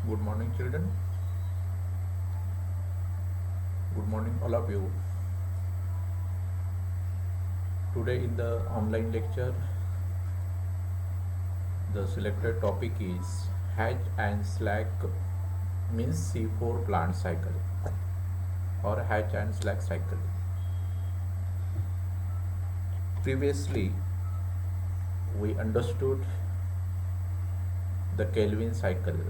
Good morning, children. Good morning, all of you. Today, in the online lecture, the selected topic is Hatch and Slack means C4 plant cycle or Hatch and Slack cycle. Previously, we understood the Kelvin cycle.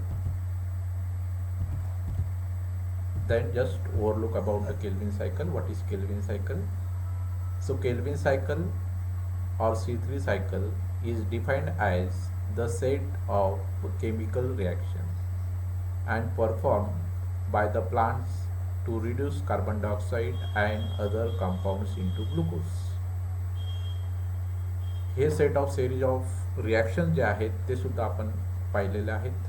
Then just overlook about the Kelvin cycle. What is Kelvin cycle? So Kelvin cycle or C3 cycle is defined as the set of chemical reactions and performed by the plants to reduce carbon dioxide and other compounds into glucose. हे set of series of reaction जे आहेत ते सुद्धा आपण पाहिलेले आहेत.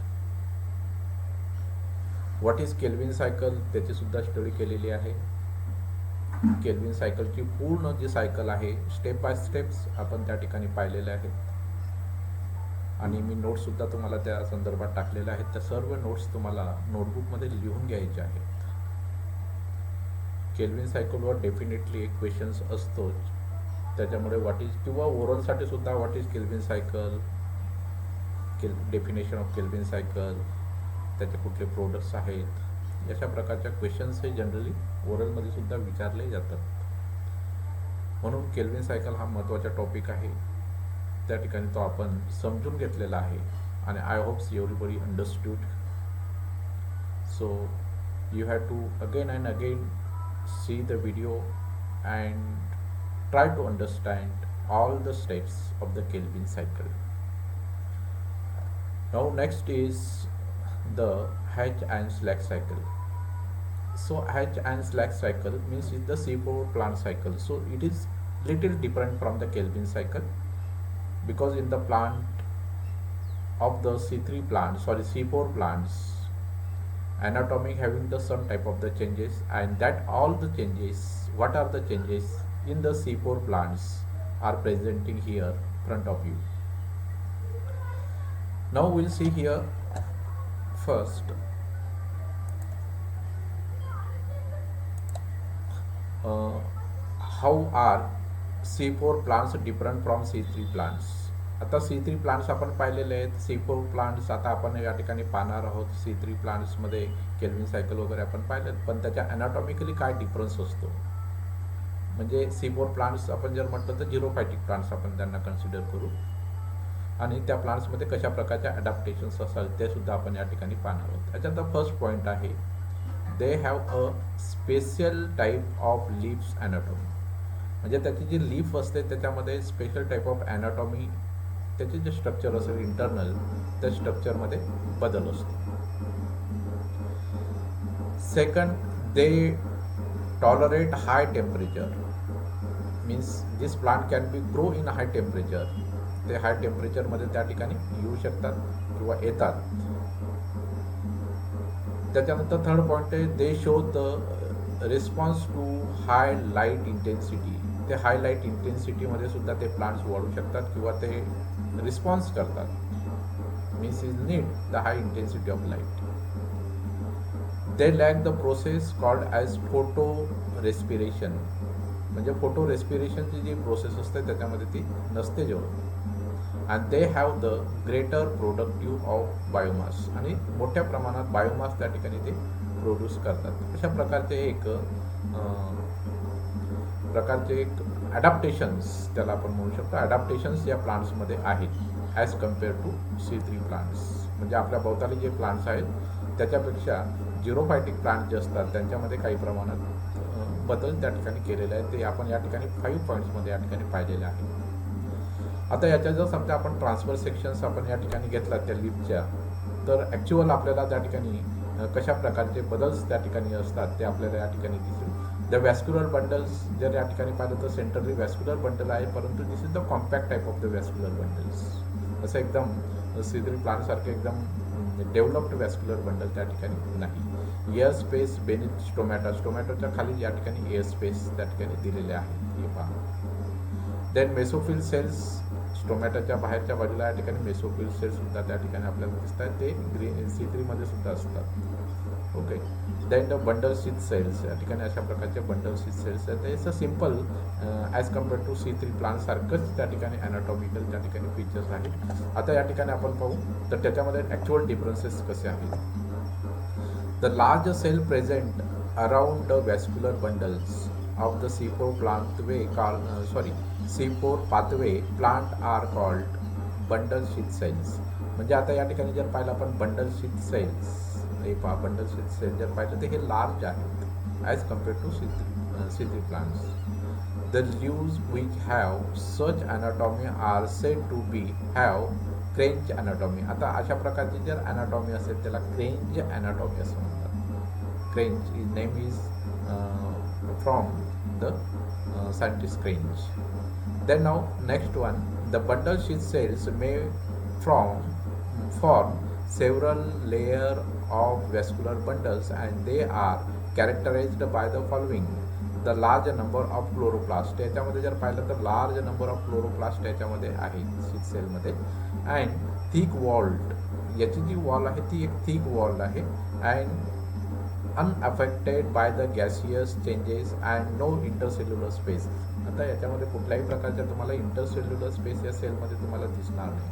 What is kelvin cycle त्याची सुद्धा स्टडी केलेली आहे. केल्विन सायकलची पूर्ण जी सायकल आहे स्टेप बाय स्टेप्स आपण त्या ठिकाणी पाहिलेले आहेत आणि मी नोट्ससुद्धा तुम्हाला त्या संदर्भात टाकलेल्या आहेत. त्या सर्व नोट्स तुम्हाला नोटबुकमध्ये लिहून घ्यायचे आहेत. केल्विन सायकलवर डेफिनेटली एक क्वेश्चन्स असतोच, त्याच्यामुळे व्हॉट इज किंवा ओरलसाठी सुद्धा what is kelvin cycle, definition of kelvin cycle, त्याचे कुठले प्रोडक्ट्स आहेत, अशा प्रकारच्या क्वेश्चन्स हे जनरली ओरलमध्ये सुद्धा विचारले जातात. म्हणून केल्विन सायकल हा महत्त्वाचा टॉपिक आहे. त्या ठिकाणी तो आपण समजून घेतलेला आहे आणि I hopes everybody understood. So you have to again and again see the video and try to understand all the steps of the Kelvin cycle. Now next is the Hatch and Slack cycle. So Hatch and Slack cycle means is the C4 plant cycle. So it is little different from the Kelvin cycle because in the plant of the C4 plants, anatomy having the some type of the changes, and that all the changes, what are the changes in the C4 plants are presenting here front of you. Now we'll see here first how are C4 plants different from C3 plants. आता C3 plants आपण पाहिलेले आहेत. C4 plants आता आपण या ठिकाणी पाहणार आहोत. C3 प्लांट्समध्ये केल्विन सायकल वगैरे आपण पाहिले, पण त्याच्या ॲनाटॉमिकली काय डिफरन्स असतो. म्हणजे C4 प्लांट्स आपण जर म्हटलं तर झिरोफायटिक प्लांट्स आपण त्यांना कन्सिडर करू आणि त्या प्लांट्समध्ये कशा प्रकारच्या ॲडॅप्टेशन्स असतात ते सुद्धा आपण या ठिकाणी पाहणार आहोत. त्याच्यात फर्स्ट पॉईंट आहे they have a special type of leaves anatomy. म्हणजे त्याची जी लीफ असते त्याच्यामध्ये स्पेशल टाईप ऑफ ॲनाटॉमी, त्याचे जे स्ट्रक्चर असेल इंटरनल त्या स्ट्रक्चरमध्ये बदल असतो. Second, they tolerate high temperature. Means this plant can be grow in high temperature. ते हाय टेम्परेचरमध्ये त्या ठिकाणी येऊ शकतात किंवा येतात. त्याच्यानंतर थर्ड पॉईंट आहे they show the response to high light intensity. ते हाय लाईट इंटेन्सिटीमध्ये सुद्धा ते प्लांट्स वाढू शकतात किंवा ते रिस्पॉन्स करतात. Means is need the high intensity of light. They lack the process called as photo respiration. म्हणजे फोटो रेस्पिरेशनची जी प्रोसेस असते त्याच्यामध्ये ती नसते जेव्हा. And they have the greater productive of biomass. आणि मोठ्या प्रमाणात बायोमास त्या ठिकाणी ते प्रोड्यूस करतात. अशा प्रकारचे एक ॲडॅप्टेशन्स त्याला आपण म्हणू शकतो. ॲडॅप्टेशन्स या प्लांट्समध्ये आहेत as compare to C3 plants. म्हणजे आपल्या भोवताली जे प्लांट्स आहेत त्याच्यापेक्षा झिरोफायटिक प्लांट जे असतात त्यांच्यामध्ये काही प्रमाणात बदल त्या ठिकाणी केलेले आहेत. ते आपण या ठिकाणी 5 पॉईंट्समध्ये या ठिकाणी पाहिलेले आहे. आता याच्या जर समजा आपण ट्रान्सफर सेक्शन्स आपण या ठिकाणी घेतला त्या लीफच्या, तर ॲक्च्युअल आपल्याला त्या ठिकाणी कशा प्रकारचे बदल्स त्या ठिकाणी असतात ते आपल्याला या ठिकाणी दिसेल. द वॅस्क्युलर बंडल्स जर या ठिकाणी पाहिलं तर सेंट्रली वॅस्क्युलर बंडल आहे, परंतु this is the compact type of the vascular bundles. असं एकदम C3 प्लांटसारखे एकदम डेव्हलप्ड वॅस्क्युलर बंडल त्या ठिकाणी नाही. Air space beneath stomata. स्टोमॅटोच्या खाली या ठिकाणी एअर स्पेस त्या ठिकाणी दिलेले आहे हे पहा. देन मेसोफिल सेल्स स्टोमॅटोच्या बाहेरच्या बाजूला या ठिकाणी मेसोफिल सेल्स सुद्धा त्या ठिकाणी आपल्याला दिसत आहेत, ते ग्रीन C3 मध्ये सुद्धा असतात. Okay, then the bundle sheath cells, या ठिकाणी अशा प्रकारचे बंडल शीथ सेल्स आहेत. It's a simple as compare to C3 plant सारखंच त्या ठिकाणी ॲनाटॉमिकल त्या ठिकाणी फीचर्स आहेत. आता या ठिकाणी आपण पाहू तर त्याच्यामध्ये ॲक्च्युअल डिफरन्सेस कसे आहेत. The large cell present around the vascular bundles of the C4 pathway plant are called bundle sheath cells. म्हणजे आता या ठिकाणी जर पाहिलं आपण बंडल शीथ सेल्स, हे पहा बंडल शीथ सेल जर पाहिलं तर हे लार्ज आहेत as compare to C3 plants. The leaves which have such anatomy are said to be have क्रेंच anatomy. आता अशा प्रकारची जर anatomy असेल त्याला क्रेंच anatomy असं म्हणतात. Kranz name is from the scientist Cranch. Then now next one, the bundle sheath cells may form several layer of vascular bundles and they are characterized by the following. The large number of chloroplast, त्याच्यामध्ये जर पाहिलं तर large number of chloroplast त्याच्यामध्ये आहे sheath सेलमध्ये. And thick walled, याची जी wall आहे ती एक थिक वॉल आहे. And unaffected by the gaseous changes and no intercellular space. आता याच्यामध्ये कुठल्याही प्रकारच्या तुम्हाला इंटरसेल्युलर स्पेस या सेलमध्ये तुम्हाला दिसणार नाही.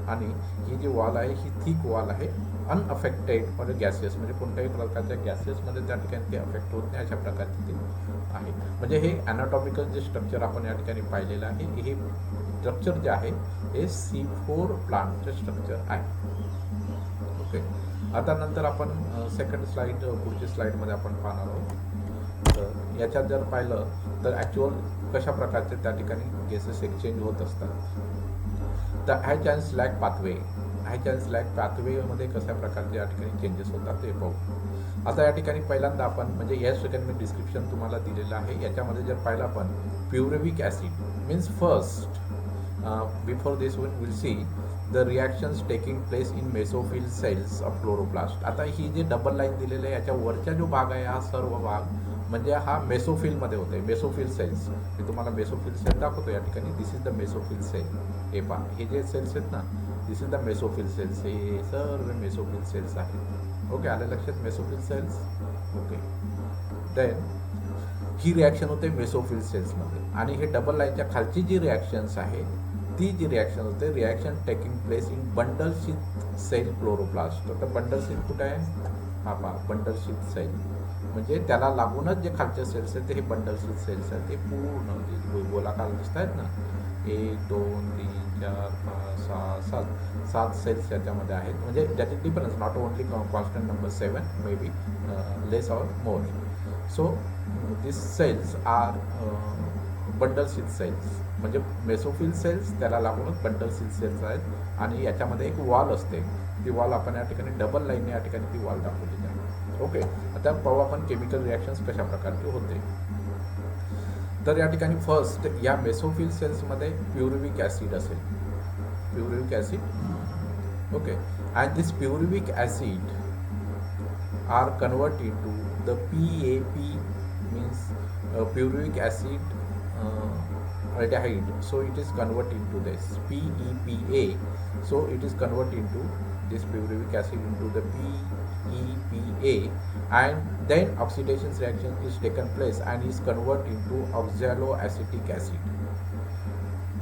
आणि ही जी वॉल आहे ही थिक वॉल आहे. अनअफेक्टेड म्हणजे गॅसियस, म्हणजे कोणत्याही प्रकारच्या गॅसेसमध्ये त्या ठिकाणी ते अफेक्ट होत नाही अशा प्रकारचे ते आहे. म्हणजे हे ॲनाटॉमिकल जे स्ट्रक्चर आपण या ठिकाणी पाहिलेलं आहे, हे स्ट्रक्चर जे आहे हे C4 प्लांटचे स्ट्रक्चर आहे. ओके, आता नंतर आपण सेकंड स्लाईड पुढची स्लाईडमध्ये आपण पाहणार आहोत. तर याच्यात जर पाहिलं तर ॲक्च्युअल कशा प्रकारचे त्या ठिकाणी गेसेस एक्सचेंज होत असतात. The Hatch and Slack pathway, Hatch and Slack पाथवेमध्ये कशा प्रकारचे या ठिकाणी चेंजेस होतात ते पाहू. आता या ठिकाणी पहिल्यांदा आपण म्हणजे या ठिकाणी मी डिस्क्रिप्शन तुम्हाला दिलेलं आहे. याच्यामध्ये जर पाहिलं आपण pyruvic acid means first before this will see the reactions taking place in mesophyll cells of chloroplast. आता ही जी डबल लाईन दिलेली आहे याच्या वरचा जो भाग आहे हा सर्व भाग म्हणजे हा मेसोफिलमध्ये होते. मेसोफिल सेल्स, मी तुम्हाला मेसोफिल सेल दाखवतो या ठिकाणी. This is the mesophyll cell. हे पहा, हे जे सेल्स आहेत ना, this is the mesophyll cells. हे सर्व मेसोफिल सेल्स आहेत. ओके, आले लक्षात मेसोफिल सेल्स. ओके, देन ही रिॲक्शन होते मेसोफिल सेल्समध्ये. आणि हे डबल लाईनच्या खालची जी रिॲक्शन्स आहे ती जी रिॲक्शन होते, reaction taking place in bundle sheath cell chloroplast. तर बंडल शीथ कुठे आहे? हा पहा, बंडल शीथ सेल म्हणजे त्याला लागूनच जे खालचे सेल्स आहेत ते हे बंडल शीथ सेल्स आहेत. ते पूर्ण गोलाकार दिसत आहेत ना, 1 2 3 4 5 6 7 सेल्स याच्यामध्ये आहेत. म्हणजे त्याचे difference not only constant number 7 may be less or more. So this cells are bundle sheath cells. म्हणजे मेसोफिल सेल्स त्याला लागूनच बंडल शीथ सेल्स आहेत. आणि याच्यामध्ये एक वॉल असते, ती वॉल आपण या ठिकाणी डबल लाईनने या ठिकाणी ती वॉल दाखवलेली आहे. ओके, आता पाहू आपण केमिकल रिॲक्शन्स कशा प्रकारचे होते. तर या ठिकाणी फर्स्ट या मेसोफिल सेल्समध्ये प्युरिक ॲसिड असेल, pyruvic acid. Okay, and this pyruvic acid are convert into the PAP means pyruvic acid aldehyde, so it is converted into this PEPA. So it is converted into this pyruvic acid into the PEPA, and then oxidation reaction is taken place and is converted into oxaloacetic acid.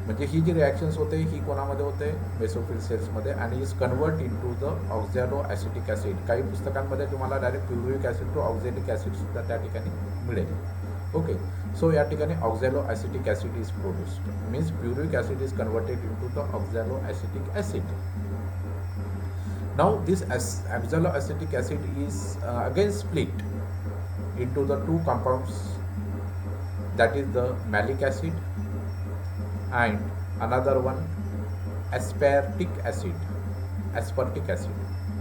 म्हणजे ही जी reactions होते ही कोणामध्ये होते? Mesophyll सेल्समध्ये. आणि is convert into the oxaloacetic acid. काही पुस्तकांमध्ये तुम्हाला direct pyruvic acid to oxalic acid सुद्धा त्या ठिकाणी मिळेल. ओके, सो या ठिकाणी oxaloacetic acid is produced means pyruvic acid is converted into the oxaloacetic acid. Now this oxaloacetic acid is again split into the two compounds, that is the malic acid and another one aspartic acid.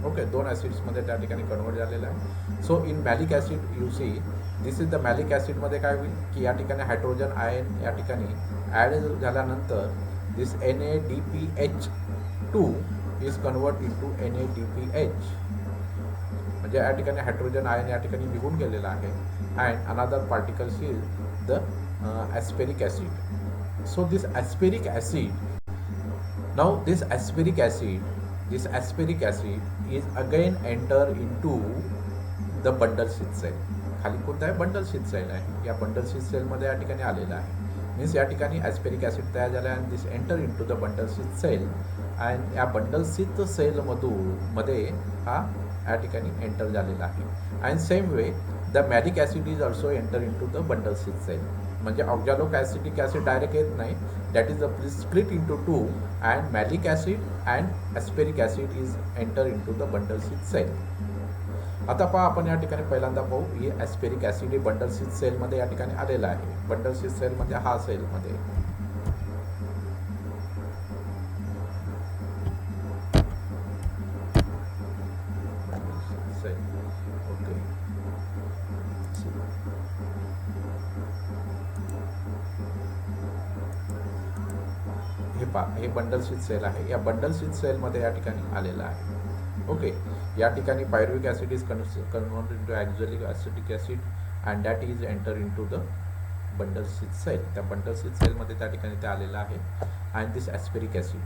Okay, दोन ॲसिड्समध्ये त्या ठिकाणी convert झालेलं आहे. So in malic acid you see this is the malic ॲसिडमध्ये काय होईल की या ठिकाणी हायड्रोजन आयन या ठिकाणी ॲड झाल्यानंतर दिस NADPH2 is convert into NADPH. म्हणजे या ठिकाणी हायड्रोजन आयन या ठिकाणी निघून गेलेला आहे. And another particles is the aspartic acid. So this asperic acid, now this asperic acid is again enter into the bundle sheath cell. खाली कोणता आहे, बंडल शीथ सेल आहे. या बंडल शीथ सेलमध्ये या ठिकाणी आलेला आहे. मीन्स या ठिकाणी ॲस्पेरिक ॲसिड तयार झाला आहे, आणि this enter into the bundle sheath cell, and या बंडल शीथ मध्ये हा या ठिकाणी एंटर झालेला आहे. And same way the malic acid is also enter into the bundle sheath cell. म्हणजे ऑक्झॅलिक ॲसिटिक ॲसिड डायरेक्ट येत नाही, that is the split into two, and malic acid and aspartic acid is enter into the bundle sheath cell. आता पहा, आपण या ठिकाणी पहिल्यांदा पाहू, ही ॲस्पेरिक ॲसिड हे बंडल शीथ सेलमध्ये या ठिकाणी आलेला आहे. बंडल शीथ सेलमध्ये हा सेलमध्ये सेल, ओके. हे पहा, हे बंडल शीथ सेल आहे. या बंडल शीथ सेलमध्ये या ठिकाणी आलेला आहे. ओके. या ठिकाणी pyruvic acid is converted into oxalic acetic acid, and that is enter into the bundle sheath cell. त्या बंडल शीथ सेलमध्ये त्या ठिकाणी ते आलेलं आहे. And this aspartic acid,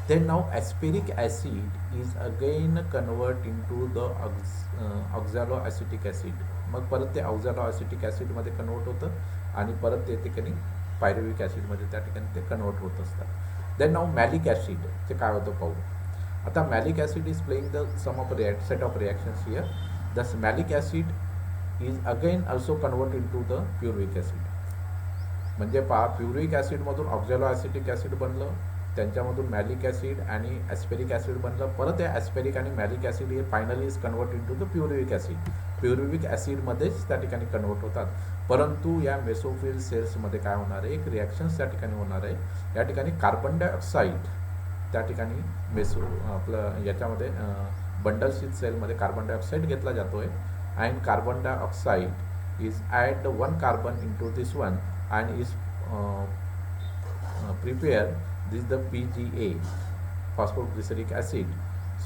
then now aspartic acid is again convert into the oxalo acetic acid. मग परत ते ऑक्झॅलो ॲसिटिक ॲसिडमध्ये कन्वर्ट होतं, आणि परत ते ठिकाणी पायरुविक ॲसिडमध्ये त्या ठिकाणी ते कन्वर्ट होत असतात. देन नाव मॅलिक ॲसिड, ते काय होतं पाहू. आता malic acid is playing the sum of set of reactions here. Thus malic acid is again also convert into the pyruvic acid. म्हणजे पहा, प्युरिक ॲसिडमधून ऑक्झॅलो ॲसिटिक ॲसिड बनलं, त्यांच्यामधून मॅलिक ॲसिड आणि ॲस्पेरिक ॲसिड बनलं. परत या ॲस्पेरिक आणि मॅलिक ॲसिड हे finally is convert into the pyruvic acid. Pyruvic ॲसिडमध्येच त्या ठिकाणी कन्वर्ट होतात. परंतु या मेसोफिल सेल्समध्ये काय होणार आहे, एक रिॲक्शन्स त्या ठिकाणी होणार आहे. या ठिकाणी कार्बन डायऑक्साईड त्या ठिकाणी आपलं याच्यामध्ये बंडल शीथ सेलमध्ये कार्बन डायऑक्साईड घेतला जातो आहे, and carbon dioxide is add 1 carbon into this one, and is prepare this the PGA, phosphoglyceric acid.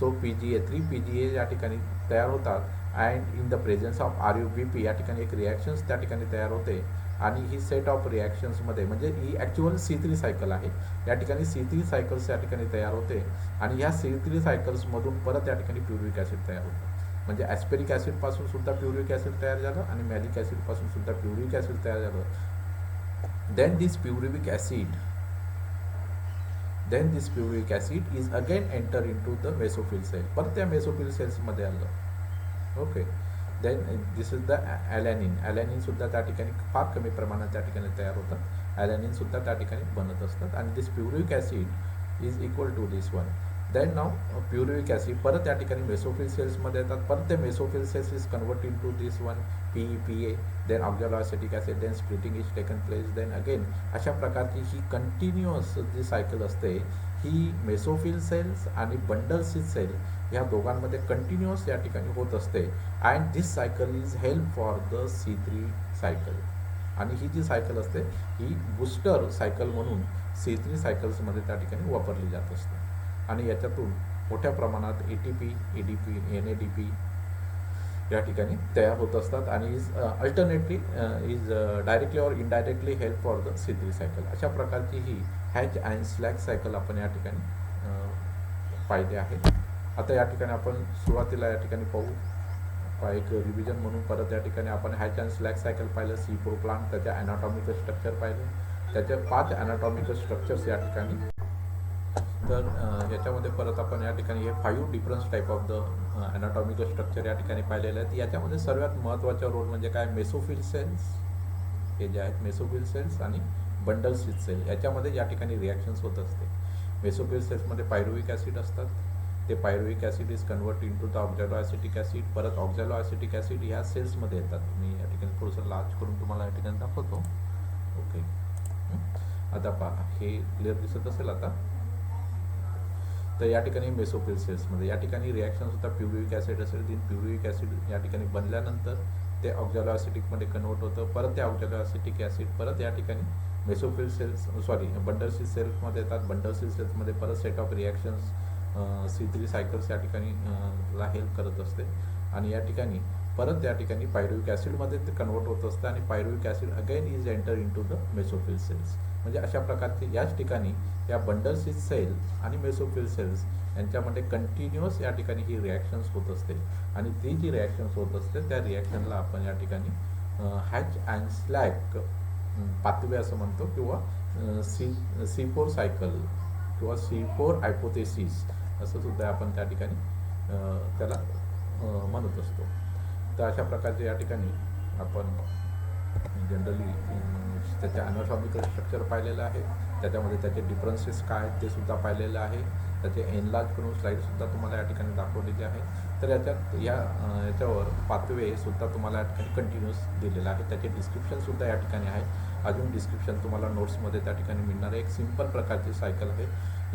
सो PGA 3 PGA या ठिकाणी तयार होतात, and in the presence of RUBP या ठिकाणी एक रिॲक्शन्स त्या ठिकाणी तयार होते. आणि ही सेट ऑफ रिॲक्शन्समध्ये, म्हणजे ही ॲक्च्युअल C3 सायकल आहे. या ठिकाणी C3 सायकल्स या ठिकाणी तयार होते, आणि ह्या C3 सायकल्समधून परत या ठिकाणी प्युरिक ॲसिड तयार होतं. म्हणजे ॲस्पेरिक ॲसिडपासून सुद्धा प्युरिक ॲसिड तयार झालं, आणि मॅलिक ॲसिडपासून सुद्धा प्युरिक ॲसिड तयार झालं. Then this pyruvic acid is again enter into the mesophyll cell. परत त्या मेसोफिल सेल्समध्ये आलं. Okay. Then this is the alanine सुद्धा त्या ठिकाणी फार कमी प्रमाणात त्या ठिकाणी तयार होतात. ॲलॅनिन सुद्धा त्या ठिकाणी बनत असतात, आणि this pyruvic acid is equal to this one. Then now pyruvic acid परत त्या ठिकाणी मेसोफिल सेल्समध्ये येतात. परत ते mesophyll cells is convert into this one PEPA, then oxalo acetic acid, then splitting is taken place, then again अशा प्रकारची ही कंटिन्युअस जी सायकल असते, ही मेसोफिल सेल्स आणि बंडल शीथ सेल ह्या दोघांमध्ये कंटिन्युअस या ठिकाणी होत असते. And this cycle is help for the C3 cycle. आणि ही जी सायकल असते ही बूस्टर सायकल म्हणून C3 सायकल्समध्ये त्या ठिकाणी वापरली जात असते. आणि याच्यातून मोठ्या प्रमाणात ATP, ADP, NADP या ठिकाणी तयार होत असतात, आणि is alternately is directly or indirectly help for the C3 cycle. अशा प्रकारची ही हॅच अँड स्लॅग सायकल आपण या ठिकाणी पाहिले आहे. आता या ठिकाणी आपण सुरुवातीला या ठिकाणी पाहू, एक रिव्हिजन म्हणून परत या ठिकाणी आपण हॅच अँड स्लॅग सायकल पाहिलं, C4 प्लांट, त्याचे ॲनाटॉमिकल स्ट्रक्चर पाहिले, त्याचे 5 ॲनाटॉमिकल स्ट्रक्चर्स या ठिकाणी. तर याच्यामध्ये परत आपण या ठिकाणी हे 5 difference type of the anatomical structure या ठिकाणी पाहिलेले आहेत. याच्यामध्ये सर्वात महत्त्वाचा रोल म्हणजे काय, मेसोफिल सेल्स हे जे आहेत, मेसोफिल सेल्स आणि बंडल शीथ सेल याच्यामध्ये या ठिकाणी रिॲक्शन्स होत असते. मेसोफिल सेल्समध्ये पायरुविक ॲसिड असतात, ते pyruvic acid is convert into the oxalo acetic acid. परत ऑक्झॅलो ॲसिटिक ॲसिड ह्या सेल्समध्ये येतात. मी या ठिकाणी थोडंसं लार्ज करून तुम्हाला या ठिकाणी दाखवतो. ओके. आता पहा, हे क्लिअर दिसत असेल आता. तर या ठिकाणी मेसोफिल सेल्समध्ये या ठिकाणी रिॲक्शन होता, प्युरिक ॲसिड असेल, दिन प्युरिक ॲसिड या ठिकाणी बनल्यानंतर ते ऑक्झॅलो ॲसिटिकमध्ये कन्वर्ट होतं. परत ते ऑक्झॅलो ॲसिटिक ॲसिड परत या ठिकाणी मेसोफिल सेल्स बंडल शीथ सेल्समध्ये येतात. बंडल शीथ सेल्समध्ये परत set of reactions C3 cycles या ठिकाणी ला हेल्प करत असते, आणि या ठिकाणी परत या ठिकाणी पायरुविक ॲसिडमध्ये ते कन्वर्ट होत असतं, आणि pyruvic acid again is enter into the mesophyll cells. म्हणजे अशा प्रकारचे याच ठिकाणी या बंडल सीथ सेल आणि मेसोफिल सेल्स यांच्यामध्ये कंटिन्युअस या ठिकाणी ही रिॲक्शन्स होत असते आणि ती जी रिॲक्शन्स होत असते त्या रिॲक्शनला आपण या ठिकाणी हॅच अँड स्लॅग पाथवे असं म्हणतो किंवा C4 सायकल किंवा C4 हायपोथेसिस असं सुद्धा आपण त्या ठिकाणी त्याला म्हणत असतो. तर अशा प्रकारचे या ठिकाणी आपण जनरली त्याच्या ॲनाटॉमिकल स्ट्रक्चर पाहिलेलं आहे, त्याच्यामध्ये त्याचे डिफरन्सेस काय आहेत ते सुद्धा पाहिलेलं आहे, त्याचे एनलार्ज करून स्लाईडसुद्धा तुम्हाला या ठिकाणी दाखवलेली आहे. तर याच्यावर पाथवेसुद्धा तुम्हाला या ठिकाणी कंटिन्युअस दिलेलं आहे, त्याचे डिस्क्रिप्शनसुद्धा या ठिकाणी आहे. अजून डिस्क्रिप्शन तुम्हाला नोट्समध्ये त्या ठिकाणी मिळणार आहे. एक सिम्पल प्रकारची सायकल आहे.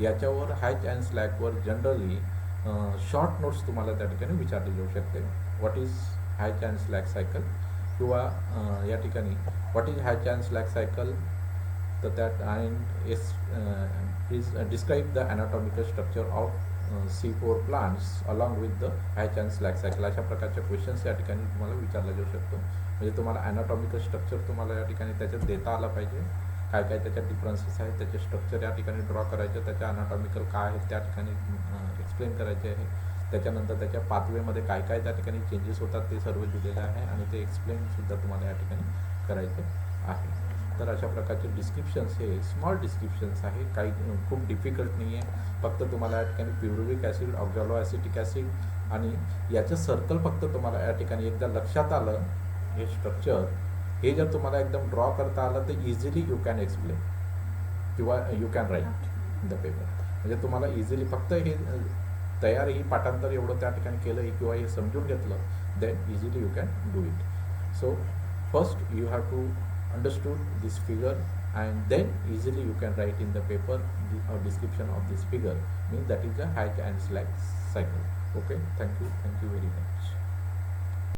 याच्यावर हॅच अँड स्लॅगवर जनरली शॉर्ट नोट्स तुम्हाला त्या ठिकाणी विचारली जाऊ शकते. What is Hatch and Slack cycle किंवा या ठिकाणी what is Hatch and Slack cycle, तर that and is describe the anatomical structure of C4 plants along with the Hatch and Slack cycle. अशा प्रकारच्या क्वेश्चन्स या ठिकाणी तुम्हाला विचारला जाऊ शकतो. म्हणजे तुम्हाला ॲनाटॉमिकल स्ट्रक्चर तुम्हाला या ठिकाणी त्याच्यात देता आला पाहिजे, काय काय त्याच्यात डिफरन्सेस आहेत, त्याचे स्ट्रक्चर या ठिकाणी ड्रॉ करायचे, त्याच्या ॲनाटॉमिकल काय आहेत त्या ठिकाणी एक्सप्लेन करायचे आहे. त्याच्यानंतर त्याच्या पाथवेमध्ये काय काय त्या ठिकाणी चेंजेस होतात ते सर्व दिलेलं आहे आणि ते एक्सप्लेनसुद्धा तुम्हाला या ठिकाणी करायचे आहे. तर अशा प्रकारचे डिस्क्रिप्शन्स हे स्मॉल डिस्क्रिप्शन्स आहे, काही खूप डिफिकल्ट नाही आहे. फक्त तुम्हाला या ठिकाणी प्युरिक ॲसिड, ऑक्झॅलो ॲसिटिक ॲसिड आणि याचं सर्कल फक्त तुम्हाला या ठिकाणी एकदा लक्षात आलं, हे स्ट्रक्चर हे जर तुम्हाला एकदम ड्रॉ करता आलं तर इझिली यू कॅन एक्सप्लेन किंवा you can write in the paper. म्हणजे तुम्हाला इझिली फक्त हे तयार ही पाठांतर एवढं त्या ठिकाणी केलं किंवा हे समजून घेतलं, then easily you can do it. So first you have to understood this figure and then easily you can write in the paper the description of this figure, means that is the Hatch and Slack cycle. Okay, thank you very much.